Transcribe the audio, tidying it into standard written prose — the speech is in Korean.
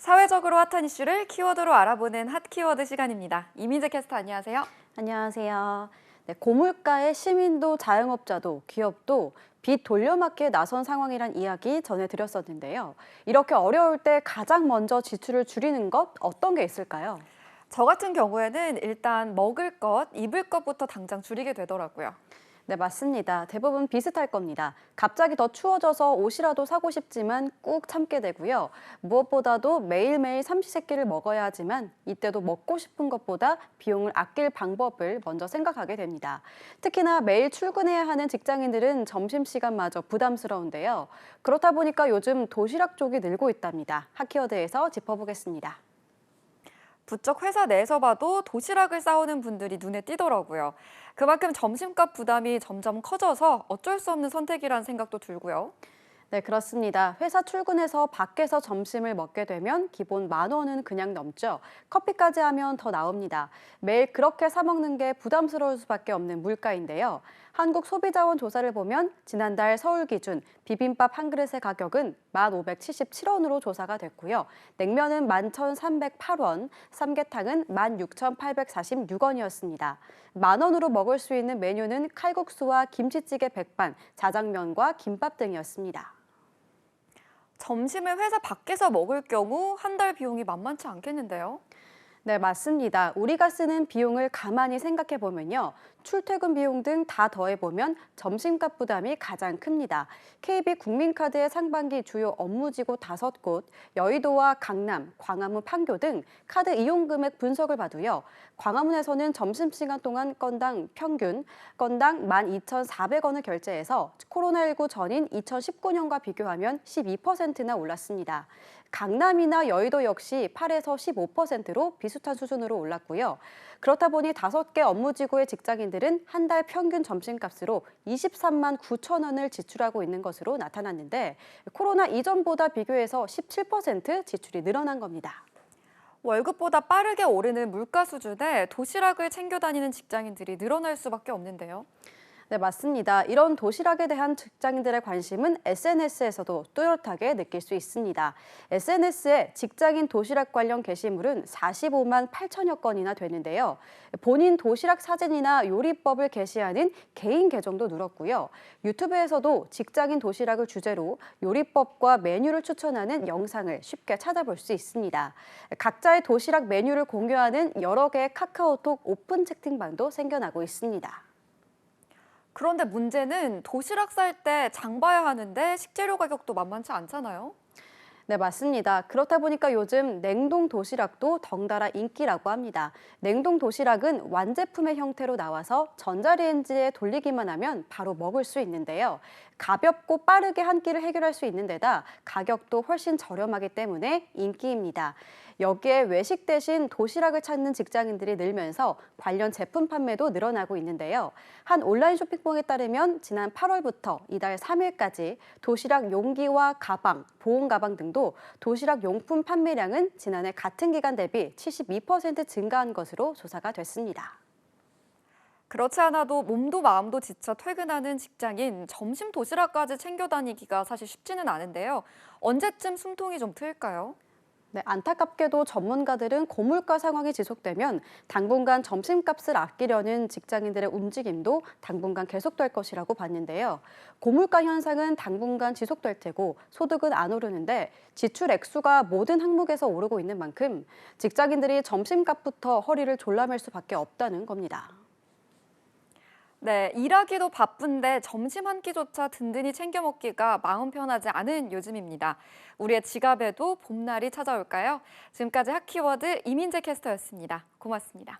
사회적으로 핫한 이슈를 키워드로 알아보는 핫 키워드 시간입니다. 이민재 캐스터 안녕하세요. 안녕하세요. 네, 고물가의 시민도 자영업자도 기업도 빚 돌려막기에 나선 상황이란 이야기 전해드렸었는데요. 이렇게 어려울 때 가장 먼저 지출을 줄이는 것 어떤 게 있을까요? 저 같은 경우에는 일단 먹을 것, 입을 것부터 당장 줄이게 되더라고요. 네, 맞습니다. 대부분 비슷할 겁니다. 갑자기 더 추워져서 옷이라도 사고 싶지만 꾹 참게 되고요. 무엇보다도 매일매일 삼시세끼를 먹어야 하지만 이때도 먹고 싶은 것보다 비용을 아낄 방법을 먼저 생각하게 됩니다. 특히나 매일 출근해야 하는 직장인들은 점심시간마저 부담스러운데요. 그렇다 보니까 요즘 도시락 쪽이 늘고 있답니다. 핫키워드에서 짚어보겠습니다. 부쩍 회사 내에서 봐도 도시락을 싸오는 분들이 눈에 띄더라고요. 그만큼 점심값 부담이 점점 커져서 어쩔 수 없는 선택이라는 생각도 들고요. 네, 그렇습니다. 회사 출근해서 밖에서 점심을 먹게 되면 기본 10,000원은 그냥 넘죠. 커피까지 하면 더 나옵니다. 매일 그렇게 사 먹는 게 부담스러울 수밖에 없는 물가인데요. 한국소비자원 조사를 보면 지난달 서울 기준 비빔밥 한 그릇의 가격은 1,577원으로 조사가 됐고요. 냉면은 11,308원, 삼계탕은 16,846원이었습니다. 10,000원으로 먹을 수 있는 메뉴는 칼국수와 김치찌개 백반, 자장면과 김밥 등이었습니다. 점심을 회사 밖에서 먹을 경우 한 달 비용이 만만치 않겠는데요. 네, 맞습니다. 우리가 쓰는 비용을 가만히 생각해 보면요. 출퇴근 비용 등 다 더해보면 점심값 부담이 가장 큽니다. KB 국민카드의 상반기 주요 업무지구 5곳, 여의도와 강남, 광화문 판교 등 카드 이용 금액 분석을 봐도요. 광화문에서는 점심시간 동안 건당 평균 건당 12,400원을 결제해서 코로나19 전인 2019년과 비교하면 12%나 올랐습니다. 강남이나 여의도 역시 8에서 15%로 비슷한 수준으로 올랐고요. 그렇다 보니 5개 업무지구의 직장인들은 한 달 평균 점심값으로 23만 9천 원을 지출하고 있는 것으로 나타났는데 코로나 이전보다 비교해서 17% 지출이 늘어난 겁니다. 월급보다 빠르게 오르는 물가 수준에 도시락을 챙겨 다니는 직장인들이 늘어날 수밖에 없는데요. 네, 맞습니다. 이런 도시락에 대한 직장인들의 관심은 SNS에서도 뚜렷하게 느낄 수 있습니다. SNS에 직장인 도시락 관련 게시물은 45만 8천여 건이나 되는데요. 본인 도시락 사진이나 요리법을 게시하는 개인 계정도 늘었고요. 유튜브에서도 직장인 도시락을 주제로 요리법과 메뉴를 추천하는 영상을 쉽게 찾아볼 수 있습니다. 각자의 도시락 메뉴를 공유하는 여러 개의 카카오톡 오픈 채팅방도 생겨나고 있습니다. 그런데 문제는 도시락 쌀 때 장 봐야 하는데 식재료 가격도 만만치 않잖아요. 네, 맞습니다. 그렇다 보니까 요즘 냉동 도시락도 덩달아 인기라고 합니다. 냉동 도시락은 완제품의 형태로 나와서 전자레인지에 돌리기만 하면 바로 먹을 수 있는데요. 가볍고 빠르게 한 끼를 해결할 수 있는 데다 가격도 훨씬 저렴하기 때문에 인기입니다. 여기에 외식 대신 도시락을 찾는 직장인들이 늘면서 관련 제품 판매도 늘어나고 있는데요. 한 온라인 쇼핑몰에 따르면 지난 8월부터 이달 3일까지 도시락 용기와 가방, 보온 가방 등도 도시락 용품 판매량은 지난해 같은 기간 대비 72% 증가한 것으로 조사가 됐습니다. 그렇지 않아도 몸도 마음도 지쳐 퇴근하는 직장인, 점심 도시락까지 챙겨 다니기가 사실 쉽지는 않은데요. 언제쯤 숨통이 좀 트일까요? 네, 안타깝게도 전문가들은 고물가 상황이 지속되면 당분간 점심값을 아끼려는 직장인들의 움직임도 당분간 계속될 것이라고 봤는데요. 고물가 현상은 당분간 지속될 테고 소득은 안 오르는데 지출 액수가 모든 항목에서 오르고 있는 만큼 직장인들이 점심값부터 허리를 졸라맬 수밖에 없다는 겁니다. 네, 일하기도 바쁜데 점심 한 끼조차 든든히 챙겨 먹기가 마음 편하지 않은 요즘입니다. 우리의 지갑에도 봄날이 찾아올까요? 지금까지 핫키워드 이민재 캐스터였습니다. 고맙습니다.